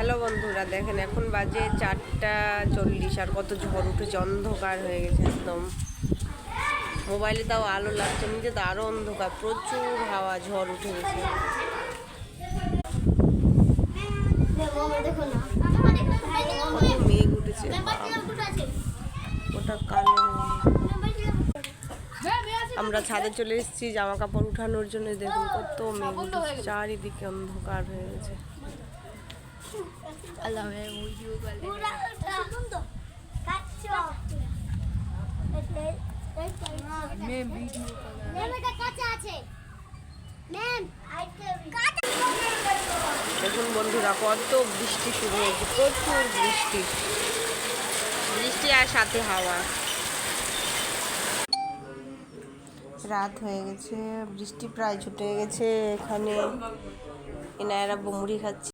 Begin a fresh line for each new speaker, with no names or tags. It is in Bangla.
হ্যালো বন্ধুরা, দেখেন এখন বাজে 4:40 আর কত ঝড় উঠেছে, অন্ধকার হয়ে গেছে একদম। মোবাইলে তাও আলো লাগছে, নিচে তো আরো অন্ধকার, প্রচুর হাওয়া, ঝড় উঠে গেছে। কত মেঘ উঠেছে, ওটা কালো। আমরা ছাদে চলে এসেছি জামা কাপড় উঠানোর জন্য। দেখুন কত মেঘ উঠেছে, চারিদিকে অন্ধকার হয়ে গেছে। দেখুন বন্ধুরা, কত বৃষ্টি শুরু হয়েছে, প্রচুর বৃষ্টি, বৃষ্টি আর সাথে হাওয়া। রাত হয়ে গেছে, বৃষ্টি প্রায় ছুটে গেছে। এখানে এনারা মুড়ি খাচ্ছে।